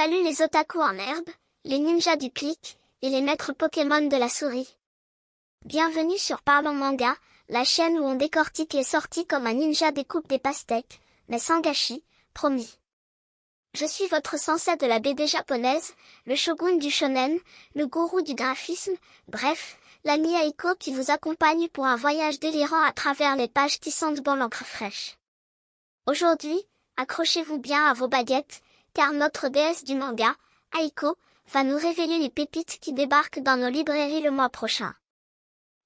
Salut les otaku en herbe, les ninjas du clic, et les maîtres Pokémon de la souris. Bienvenue sur Parlons Manga, la chaîne où on décortique les sorties comme un ninja découpe des pastèques, mais sans gâchis, promis. Je suis votre sensei de la BD japonaise, le shogun du shonen, le gourou du graphisme, bref, l'ami Aiko qui vous accompagne pour un voyage délirant à travers les pages qui sentent bon l'encre fraîche. Aujourd'hui, accrochez-vous bien à vos baguettes, car notre déesse du manga, Aiko, va nous révéler les pépites qui débarquent dans nos librairies le mois prochain.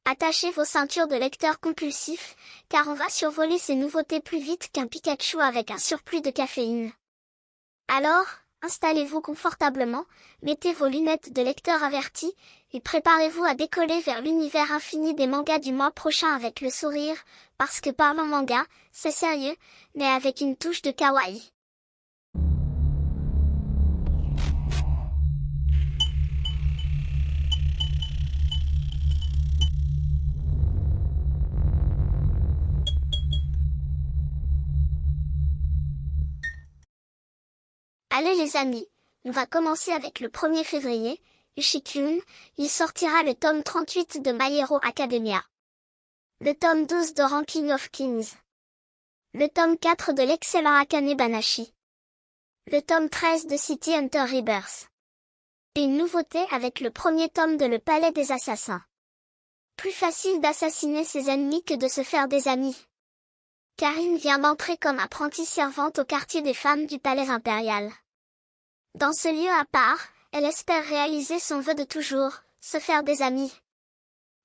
Attachez vos ceintures de lecteurs compulsifs, car on va survoler ces nouveautés plus vite qu'un Pikachu avec un surplus de caféine. Alors, installez-vous confortablement, mettez vos lunettes de lecteur averti, et préparez-vous à décoller vers l'univers infini des mangas du mois prochain avec le sourire, parce que Parlons Manga, c'est sérieux, mais avec une touche de kawaii. Allez les amis, on va commencer avec le 1er février, Ushikun, il sortira le tome 38 de My Hero Academia. Le tome 12 de Ranking of Kings. Le tome 4 de l'excellent Akane Banashi. Le tome 13 de City Hunter Rebirth. Et une nouveauté avec le premier tome de Le Palais des Assassins. Plus facile d'assassiner ses ennemis que de se faire des amis. Karine vient d'entrer comme apprentie servante au quartier des femmes du palais impérial. Dans ce lieu à part, elle espère réaliser son vœu de toujours, se faire des amis.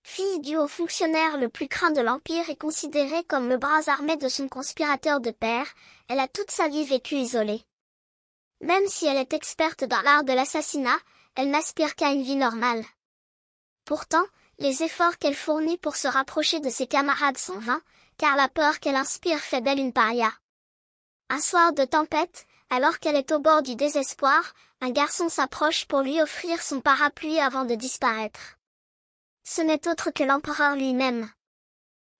Fille du haut fonctionnaire le plus craint de l'Empire et considérée comme le bras armé de son conspirateur de père, elle a toute sa vie vécu isolée. Même si elle est experte dans l'art de l'assassinat, elle n'aspire qu'à une vie normale. Pourtant, les efforts qu'elle fournit pour se rapprocher de ses camarades sont vains, car la peur qu'elle inspire fait d'elle une paria. Un soir de tempête, alors qu'elle est au bord du désespoir, un garçon s'approche pour lui offrir son parapluie avant de disparaître. Ce n'est autre que l'empereur lui-même.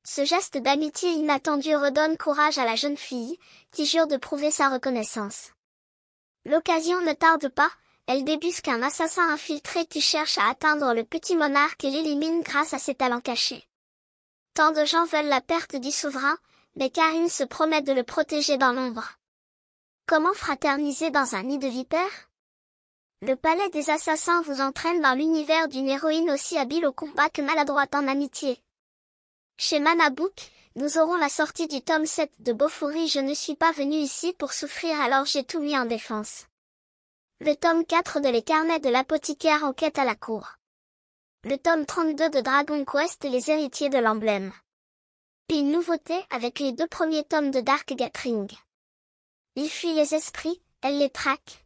Ce geste d'amitié inattendu redonne courage à la jeune fille, qui jure de prouver sa reconnaissance. L'occasion ne tarde pas, elle débusque un assassin infiltré qui cherche à atteindre le petit monarque et l'élimine grâce à ses talents cachés. Tant de gens veulent la perte du souverain, mais Karine se promet de le protéger dans l'ombre. Comment fraterniser dans un nid de vipères? Le palais des assassins vous entraîne dans l'univers d'une héroïne aussi habile au combat que maladroite en amitié. Chez Manabook, nous aurons la sortie du tome 7 de Bofuri Je ne suis pas venu ici pour souffrir alors j'ai tout mis en défense. Le tome 4 de Les carnets de l'apothicaire en quête à la cour. Le tome 32 de Dragon Quest Les héritiers de l'emblème. Puis une nouveauté avec les 2 premiers tomes de Dark Gathering. Il fuit les esprits, elle les traque.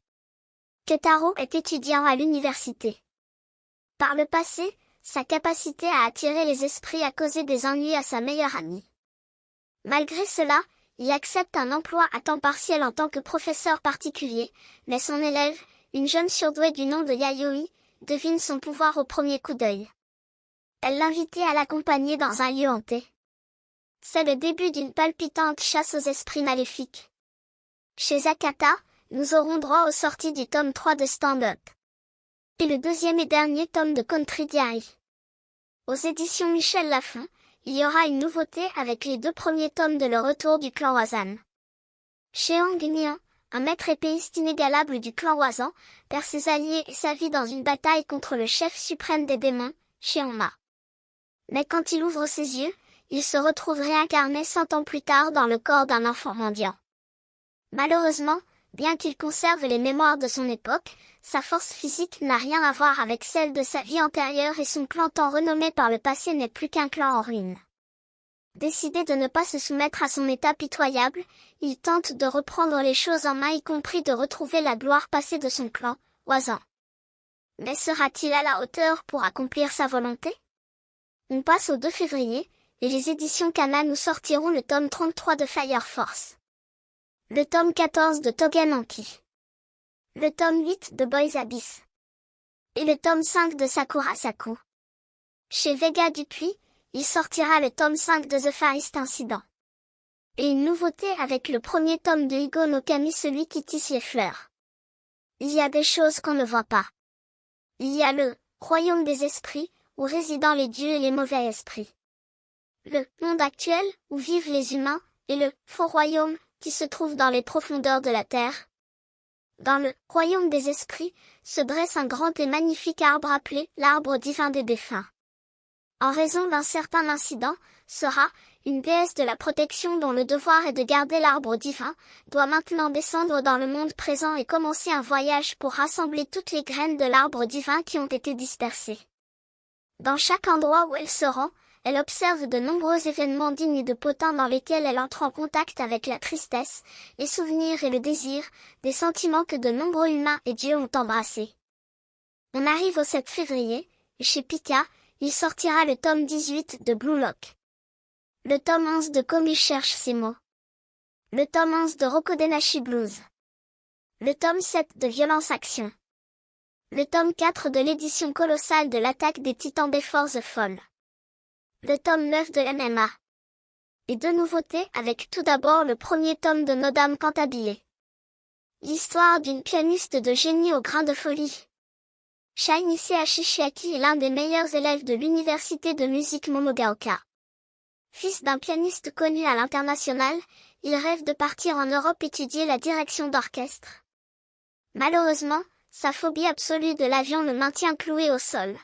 Ketaro est étudiant à l'université. Par le passé, sa capacité à attirer les esprits a causé des ennuis à sa meilleure amie. Malgré cela, il accepte un emploi à temps partiel en tant que professeur particulier, mais son élève, une jeune surdouée du nom de Yayoi, devine son pouvoir au premier coup d'œil. Elle l'invitait à l'accompagner dans un lieu hanté. C'est le début d'une palpitante chasse aux esprits maléfiques. Chez Akata, nous aurons droit aux sorties du tome 3 de Stand Up. Et le 2e et dernier tome de Country Diary. Aux éditions Michel Lafon, il y aura une nouveauté avec les 2 premiers tomes de Le Retour du clan Wazan. Chez Hang Nian, un maître épéiste inégalable du clan Wazan, perd ses alliés et sa vie dans une bataille contre le chef suprême des démons, Sheonma. Mais quand il ouvre ses yeux, il se retrouve réincarné 100 ans plus tard dans le corps d'un enfant mendiant. Malheureusement, bien qu'il conserve les mémoires de son époque, sa force physique n'a rien à voir avec celle de sa vie antérieure et son clan tant renommé par le passé n'est plus qu'un clan en ruine. Décidé de ne pas se soumettre à son état pitoyable, il tente de reprendre les choses en main y compris de retrouver la gloire passée de son clan, Wazan. Mais sera-t-il à la hauteur pour accomplir sa volonté? On passe au 2 février, et les éditions Kana nous sortiront le tome 33 de Fire Force. Le tome 14 de Togen Anki. Le tome 8 de Boys Abyss. Et le tome 5 de Sakura Saku. Chez Vega Dupuis, il sortira le tome 5 de The Far East Incident. Et une nouveauté avec le premier tome de Higo no Kami celui qui tisse les fleurs. Il y a des choses qu'on ne voit pas. Il y a le royaume des esprits, où résident les dieux et les mauvais esprits. Le monde actuel, où vivent les humains, et le faux royaume, qui se trouve dans les profondeurs de la terre. Dans le royaume des esprits, se dresse un grand et magnifique arbre appelé l'arbre divin des défunts. En raison d'un certain incident, Sora, une déesse de la protection dont le devoir est de garder l'arbre divin, doit maintenant descendre dans le monde présent et commencer un voyage pour rassembler toutes les graines de l'arbre divin qui ont été dispersées. Dans chaque endroit où elle se rend, elle observe de nombreux événements dignes et de potins dans lesquels elle entre en contact avec la tristesse, les souvenirs et le désir, des sentiments que de nombreux humains et dieux ont embrassés. On arrive au 7 février, et chez Pika, il sortira le tome 18 de Blue Lock. Le tome 11 de Komi cherche ses mots. Le tome 11 de Rokodenashi Blues. Le tome 7 de Violence Action. Le tome 4 de l'édition colossale de l'Attaque des Titans Before the Fall. Le tome 9 de MMA. Et deux nouveautés avec tout d'abord le premier tome de Nodame Cantabile. L'histoire d'une pianiste de génie au grain de folie. Shinichi Ashishiaki est l'un des meilleurs élèves de l'université de musique Momogaoka. Fils d'un pianiste connu à l'international, il rêve de partir en Europe étudier la direction d'orchestre. Malheureusement, sa phobie absolue de l'avion le maintient cloué au sol.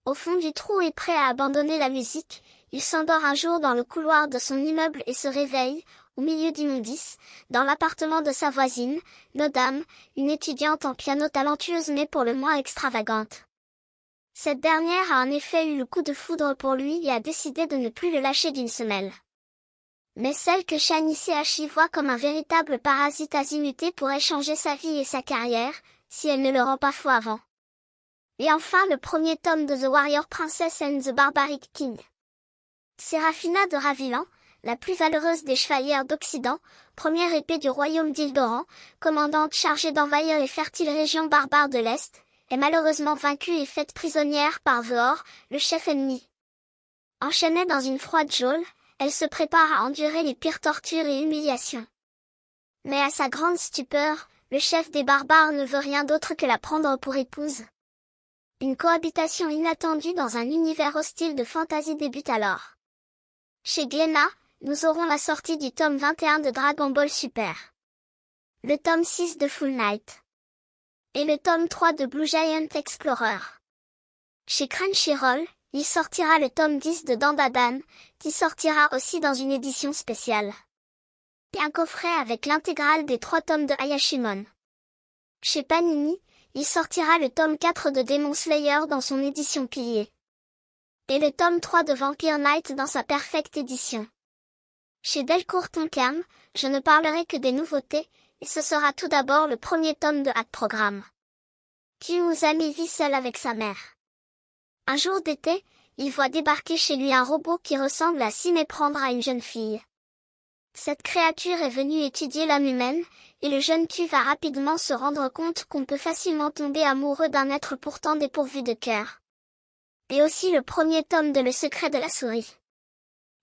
Au fond du trou et prêt à abandonner la musique, il s'endort un jour dans le couloir de son immeuble et se réveille, au milieu d'immondices, dans l'appartement de sa voisine, Nodame, une étudiante en piano talentueuse mais pour le moins extravagante. Cette dernière a en effet eu le coup de foudre pour lui et a décidé de ne plus le lâcher d'une semelle. Mais celle que Shinichi Ashi voit comme un véritable parasite azimuté pourrait changer sa vie et sa carrière, si elle ne le rend pas fou avant. Et enfin le premier tome de The Warrior Princess and the Barbaric King. Séraphina de Ravilan, la plus valeureuse des chevalières d'Occident, première épée du royaume d'Ildoran, commandante chargée d'envahir les fertiles régions barbares de l'Est, est malheureusement vaincue et faite prisonnière par Veor, le chef ennemi. Enchaînée dans une froide geôle, elle se prépare à endurer les pires tortures et humiliations. Mais à sa grande stupeur, le chef des barbares ne veut rien d'autre que la prendre pour épouse. Une cohabitation inattendue dans un univers hostile de fantasy débute alors. Chez Glénat, nous aurons la sortie du tome 21 de Dragon Ball Super. Le tome 6 de Full Night. Et le tome 3 de Blue Giant Explorer. Chez Crunchyroll, il sortira le tome 10 de Dandadan, qui sortira aussi dans une édition spéciale. Et un coffret avec l'intégrale des 3 tomes de Hayashimon. Chez Panini, il sortira le tome 4 de Demon Slayer dans son édition pilier. Et le tome 3 de Vampire Knight dans sa perfecte édition. Chez Delcourt Tonkam, je ne parlerai que des nouveautés, et ce sera tout d'abord le premier tome de Hack Programme. Kyuzami vit seul avec sa mère. Un jour d'été, il voit débarquer chez lui un robot qui ressemble à s'y méprendre à une jeune fille. Cette créature est venue étudier l'âme humaine, et le jeune Q va rapidement se rendre compte qu'on peut facilement tomber amoureux d'un être pourtant dépourvu de cœur. Et aussi le premier tome de Le Secret de la Souris.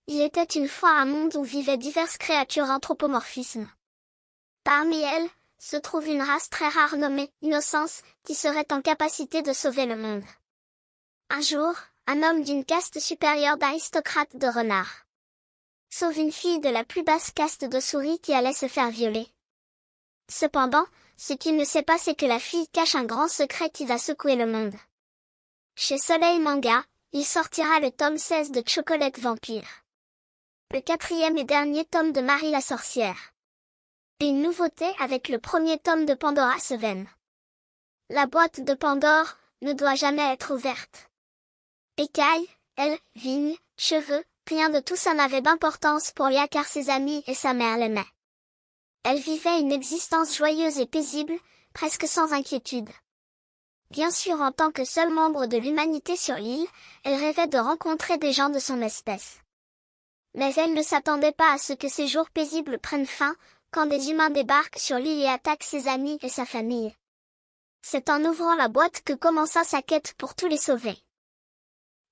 Il était une fois un monde où vivaient diverses créatures anthropomorphismes. Parmi elles, se trouve une race très rare nommée Innocence, qui serait en capacité de sauver le monde. Un jour, un homme d'une caste supérieure d'aristocrate de renards sauve une fille de la plus basse caste de souris qui allait se faire violer. Cependant, ce qu'il ne sait pas c'est que la fille cache un grand secret qui va secouer le monde. Chez Soleil Manga, il sortira le tome 16 de Chocolate Vampire. Le 4e et dernier tome de Marie la sorcière. Et une nouveauté avec le premier tome de Pandora Seven. La boîte de Pandore ne doit jamais être ouverte. Écailles, ailes, vignes, cheveux, rien de tout ça n'avait d'importance pour Lia car ses amis et sa mère l'aimaient. Elle vivait une existence joyeuse et paisible, presque sans inquiétude. Bien sûr en tant que seul membre de l'humanité sur l'île, elle rêvait de rencontrer des gens de son espèce. Mais elle ne s'attendait pas à ce que ces jours paisibles prennent fin, quand des humains débarquent sur l'île et attaquent ses amis et sa famille. C'est en ouvrant la boîte que commença sa quête pour tous les sauver.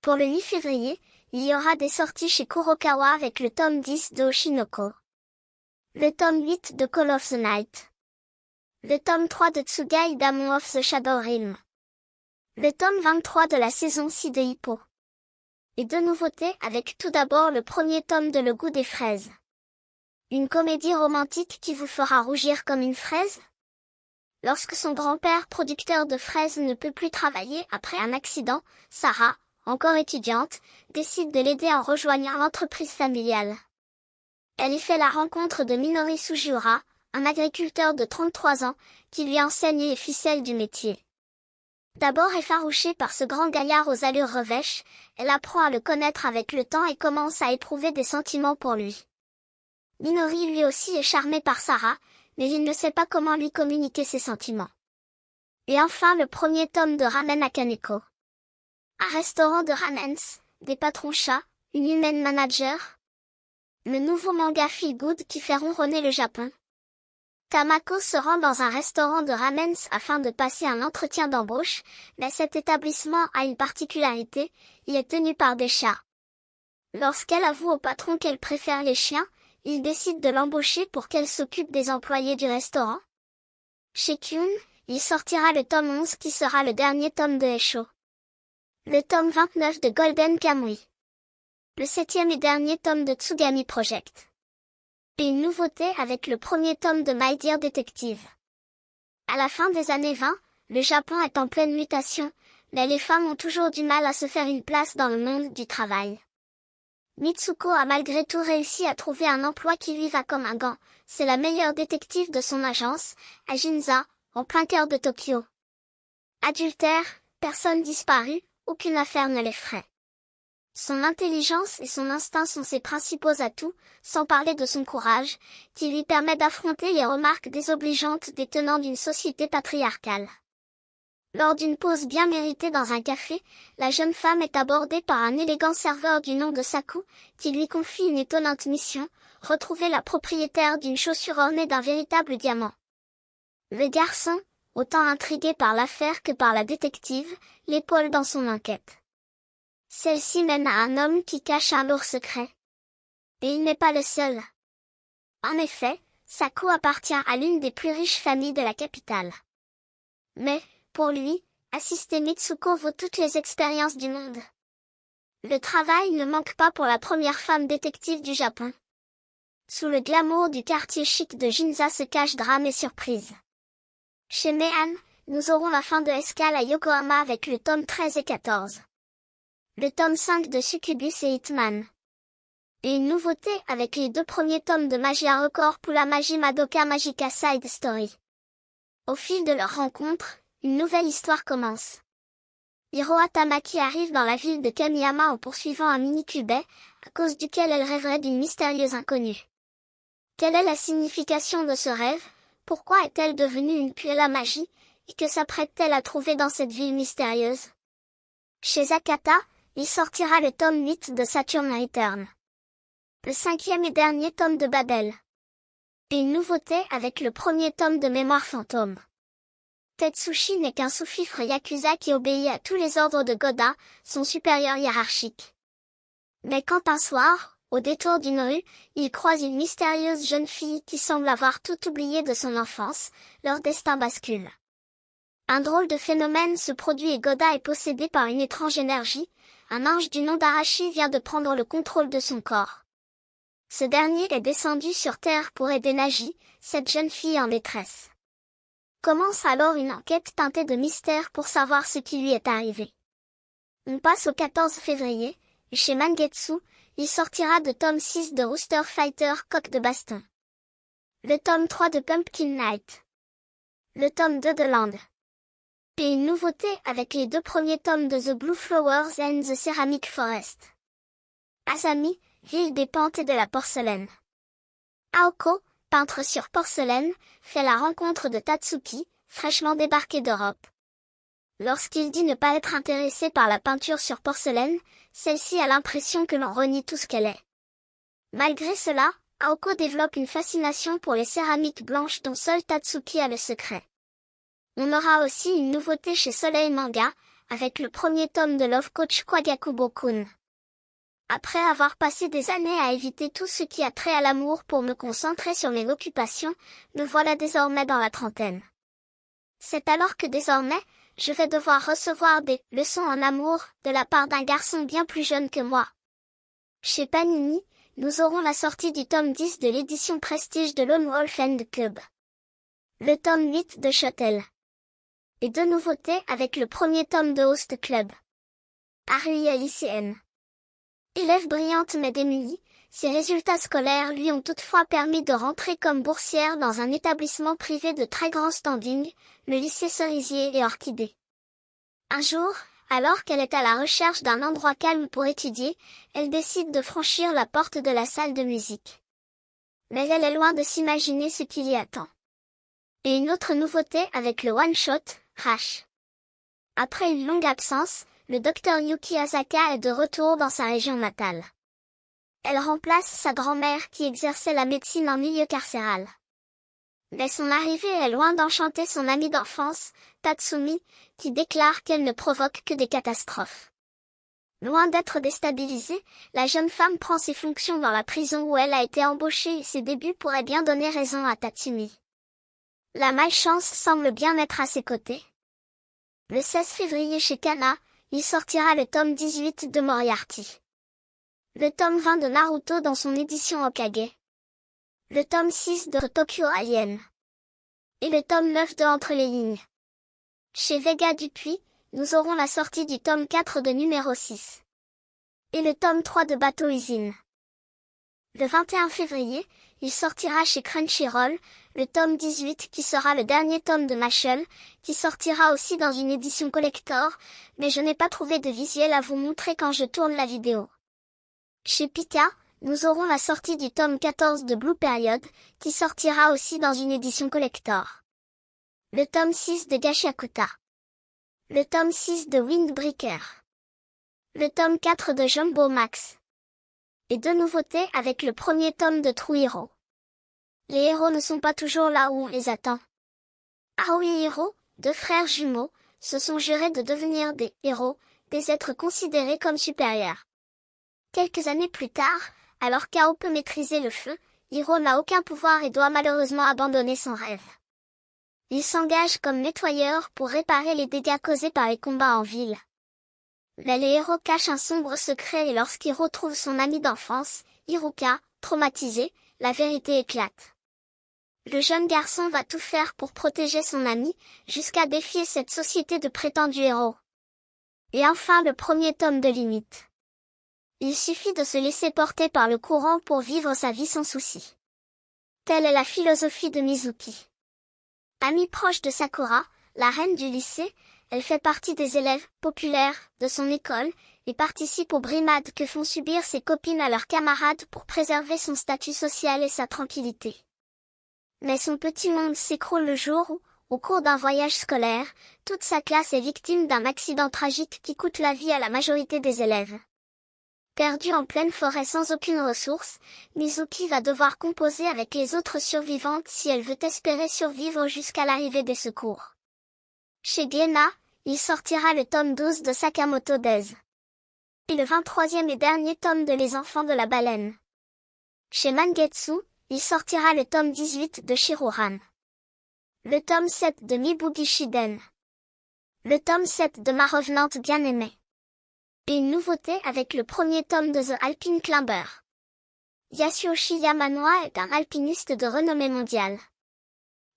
Pour le 8 février, il y aura des sorties chez Kurokawa avec le tome 10 de Oshinoko. Le tome 8 de Call of the Night. Le tome 3 de Tsugai Damon of the Shadow Realm. Le tome 23 de la saison 6 de Hippo. Et deux nouveautés avec tout d'abord le premier tome de Le goût des fraises. Une comédie romantique qui vous fera rougir comme une fraise? Lorsque son grand-père producteur de fraises ne peut plus travailler après un accident, Sarah, encore étudiante, décide de l'aider en rejoignant l'entreprise familiale. Elle y fait la rencontre de Minori Sugiura, un agriculteur de 33 ans, qui lui enseigne les ficelles du métier. D'abord effarouchée par ce grand gaillard aux allures revêches, elle apprend à le connaître avec le temps et commence à éprouver des sentiments pour lui. Minori lui aussi est charmé par Sarah, mais il ne sait pas comment lui communiquer ses sentiments. Et enfin le premier tome de Ramen Akaneko. Un restaurant de ramens, des patrons chats, une human manager. Le nouveau manga feel good qui fait ronronner le Japon. Tamako se rend dans un restaurant de ramens afin de passer un entretien d'embauche, mais cet établissement a une particularité, il est tenu par des chats. Lorsqu'elle avoue au patron qu'elle préfère les chiens, il décide de l'embaucher pour qu'elle s'occupe des employés du restaurant. Chez Kyun, il sortira le tome 11 qui sera le dernier tome de Esho. Le tome 29 de Golden Kamuy. Le 7e et dernier tome de Tsugami Project. Et une nouveauté avec le premier tome de My Dear Detective. À la fin des années 20, le Japon est en pleine mutation, mais les femmes ont toujours du mal à se faire une place dans le monde du travail. Mitsuko a malgré tout réussi à trouver un emploi qui lui va comme un gant, c'est la meilleure détective de son agence, à Ginza, en plein cœur de Tokyo. Adultère, personne disparue, aucune affaire ne l'effraie. Son intelligence et son instinct sont ses principaux atouts, sans parler de son courage, qui lui permet d'affronter les remarques désobligeantes des tenants d'une société patriarcale. Lors d'une pause bien méritée dans un café, la jeune femme est abordée par un élégant serveur du nom de Saku, qui lui confie une étonnante mission, retrouver la propriétaire d'une chaussure ornée d'un véritable diamant. Le garçon, autant intrigué par l'affaire que par la détective, l'épaule dans son enquête. Celle-ci mène à un homme qui cache un lourd secret. Et il n'est pas le seul. En effet, Saku appartient à l'une des plus riches familles de la capitale. Mais, pour lui, assister Mitsuko vaut toutes les expériences du monde. Le travail ne manque pas pour la première femme détective du Japon. Sous le glamour du quartier chic de Ginza se cachent drame et surprise. Chez Mehan, nous aurons la fin de Escale à Yokohama avec le tome 13 et 14. Le tome 5 de Succubus et Hitman. Et une nouveauté avec les deux premiers tomes de Magia Record pour la Magie Madoka Magica Side Story. Au fil de leur rencontre, une nouvelle histoire commence. Hiroa Tamaki arrive dans la ville de Kamiyama en poursuivant un mini-cubain, à cause duquel elle rêverait d'une mystérieuse inconnue. Quelle est la signification de ce rêve? Pourquoi est-elle devenue une puella à magie? Et que s'apprête-t-elle à trouver dans cette ville mystérieuse? Chez Zakata, il sortira le tome 8 de Saturn Return. Le 5e et dernier tome de Babel. Et une nouveauté avec le premier tome de Mémoire fantôme. Tetsushi n'est qu'un sous-fifre yakuza qui obéit à tous les ordres de Goda, son supérieur hiérarchique. Mais quand un soir, au détour d'une rue, il croise une mystérieuse jeune fille qui semble avoir tout oublié de son enfance, leur destin bascule. Un drôle de phénomène se produit et Goda est possédé par une étrange énergie, un ange du nom d'Arashi vient de prendre le contrôle de son corps. Ce dernier est descendu sur Terre pour aider Nagi, cette jeune fille en détresse. Commence alors une enquête teintée de mystère pour savoir ce qui lui est arrivé. On passe au 14 février, et chez Mangetsu, il sortira de tome 6 de Rooster Fighter Coq de Baston. Le tome 3 de Pumpkin Night. Le tome 2 de Land. Et une nouveauté avec les deux premiers tomes de The Blue Flowers and the Ceramic Forest. Asami, ville des pentes et de la porcelaine. Aoko, peintre sur porcelaine, fait la rencontre de Tatsuki, fraîchement débarqué d'Europe. Lorsqu'il dit ne pas être intéressé par la peinture sur porcelaine, celle-ci a l'impression que l'on renie tout ce qu'elle est. Malgré cela, Aoko développe une fascination pour les céramiques blanches dont seul Tatsuki a le secret. On aura aussi une nouveauté chez Soleil Manga, avec le premier tome de Love Coach Kwagakubo-kun. Après avoir passé des années à éviter tout ce qui a trait à l'amour pour me concentrer sur mes occupations, me voilà désormais dans la trentaine. C'est alors que désormais, je vais devoir recevoir des leçons en amour de la part d'un garçon bien plus jeune que moi. Chez Panini, nous aurons la sortie du tome 10 de l'édition Prestige de Lone Wolf and Cub. Le tome 8 de Shuttle. Et deux nouveautés avec le premier tome de Host Club. Haruhi lycéenne. Élève brillante mais démunie, ses résultats scolaires lui ont toutefois permis de rentrer comme boursière dans un établissement privé de très grand standing, le lycée Cerisier et Orchidée. Un jour, alors qu'elle est à la recherche d'un endroit calme pour étudier, elle décide de franchir la porte de la salle de musique. Mais elle est loin de s'imaginer ce qui l'y attend. Et une autre nouveauté avec le one-shot, H. Après une longue absence, le docteur Yuki Asaka est de retour dans sa région natale. Elle remplace sa grand-mère qui exerçait la médecine en milieu carcéral. Mais son arrivée est loin d'enchanter son amie d'enfance, Tatsumi, qui déclare qu'elle ne provoque que des catastrophes. Loin d'être déstabilisée, la jeune femme prend ses fonctions dans la prison où elle a été embauchée et ses débuts pourraient bien donner raison à Tatsumi. La malchance semble bien être à ses côtés. Le 16 février chez Kana, il sortira le tome 18 de Moriarty. Le tome 20 de Naruto dans son édition Hokage. Le tome 6 de Tokyo Alien. Et le tome 9 de Entre les lignes. Chez Vega Dupuis, nous aurons la sortie du tome 4 de numéro 6. Et le tome 3 de Bateau Usine. Le 21 février, il sortira chez Crunchyroll, le tome 18 qui sera le dernier tome de Mashle, qui sortira aussi dans une édition collector, mais je n'ai pas trouvé de visuel à vous montrer quand je tourne la vidéo. Chez Pika, nous aurons la sortie du tome 14 de Blue Period, qui sortira aussi dans une édition collector. Le tome 6 de Gashakuta. Le tome 6 de Windbreaker. Le tome 4 de Jumbo Max. Et deux nouveautés avec le premier tome de True Hero. Les héros ne sont pas toujours là où on les attend. Aoi et Hiro, deux frères jumeaux, se sont jurés de devenir des héros, des êtres considérés comme supérieurs. Quelques années plus tard, alors qu'Ao peut maîtriser le feu, Hiro n'a aucun pouvoir et doit malheureusement abandonner son rêve. Il s'engage comme nettoyeur pour réparer les dégâts causés par les combats en ville. Mais les héros cachent un sombre secret et lorsqu'Hiro trouve son ami d'enfance, Hiruka, traumatisé, la vérité éclate. Le jeune garçon va tout faire pour protéger son ami, jusqu'à défier cette société de prétendus héros. Et enfin le premier tome de Limite. Il suffit de se laisser porter par le courant pour vivre sa vie sans souci. Telle est la philosophie de Mizuki. Amie proche de Sakura, la reine du lycée, elle fait partie des élèves populaires de son école et participe aux brimades que font subir ses copines à leurs camarades pour préserver son statut social et sa tranquillité. Mais son petit monde s'écroule le jour où, au cours d'un voyage scolaire, toute sa classe est victime d'un accident tragique qui coûte la vie à la majorité des élèves. Perdue en pleine forêt sans aucune ressource, Mizuki va devoir composer avec les autres survivantes si elle veut espérer survivre jusqu'à l'arrivée des secours. Chez Glénat, il sortira le tome 12 de Sakamoto Days. Et le 23e et dernier tome de Les Enfants de la Baleine. Chez Mangetsu, il sortira le tome 18 de Shiruhan. Le tome 7 de Mibugi Shiden. Le tome 7 de Ma Revenante Bien-Aimée. Et une nouveauté avec le premier tome de The Alpine Climber. Yasuyoshi Yamanoa est un alpiniste de renommée mondiale.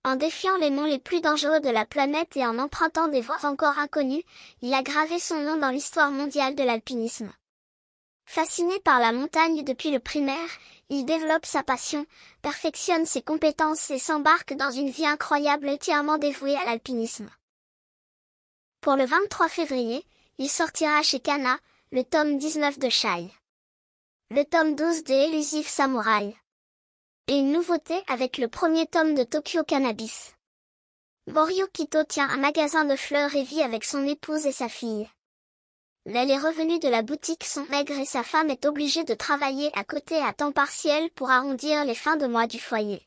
En défiant les monts les plus dangereux de la planète et en empruntant des voies encore inconnues, il a gravé son nom dans l'histoire mondiale de l'alpinisme. Fasciné par la montagne depuis le primaire, il développe sa passion, perfectionne ses compétences et s'embarque dans une vie incroyable entièrement dévouée à l'alpinisme. Pour le 23 février, il sortira chez Kana, le tome 19 de Shai. Le tome 12 de Elusive Samurai. Et une nouveauté avec le premier tome de Tokyo Cannabis. Moriyukito tient un magasin de fleurs et vit avec son épouse et sa fille. Mais les revenus de la boutique sont maigres et sa femme est obligée de travailler à côté à temps partiel pour arrondir les fins de mois du foyer.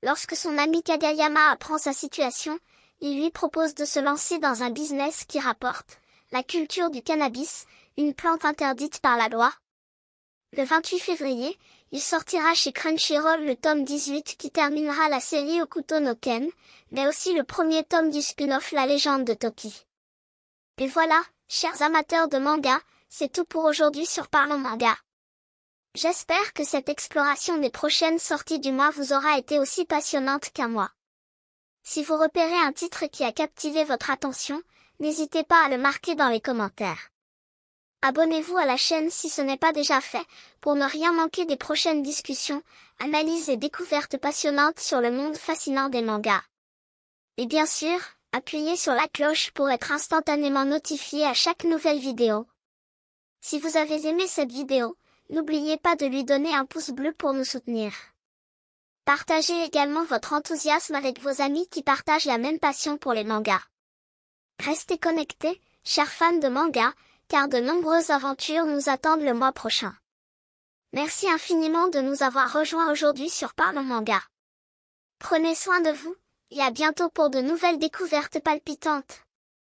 Lorsque son ami Kagayama apprend sa situation, il lui propose de se lancer dans un business qui rapporte la culture du cannabis, une plante interdite par la loi. Le 28 février, il sortira chez Crunchyroll le tome 18 qui terminera la série Hokuto no Ken, mais aussi le premier tome du spin-off La Légende de Toki. Et voilà, chers amateurs de manga, c'est tout pour aujourd'hui sur Parlons Manga. J'espère que cette exploration des prochaines sorties du mois vous aura été aussi passionnante qu'à moi. Si vous repérez un titre qui a captivé votre attention, n'hésitez pas à le marquer dans les commentaires. Abonnez-vous à la chaîne si ce n'est pas déjà fait, pour ne rien manquer des prochaines discussions, analyses et découvertes passionnantes sur le monde fascinant des mangas. Et bien sûr, appuyez sur la cloche pour être instantanément notifié à chaque nouvelle vidéo. Si vous avez aimé cette vidéo, n'oubliez pas de lui donner un pouce bleu pour nous soutenir. Partagez également votre enthousiasme avec vos amis qui partagent la même passion pour les mangas. Restez connectés, chers fans de manga, car de nombreuses aventures nous attendent le mois prochain. Merci infiniment de nous avoir rejoints aujourd'hui sur Parlons Manga. Prenez soin de vous, et à bientôt pour de nouvelles découvertes palpitantes.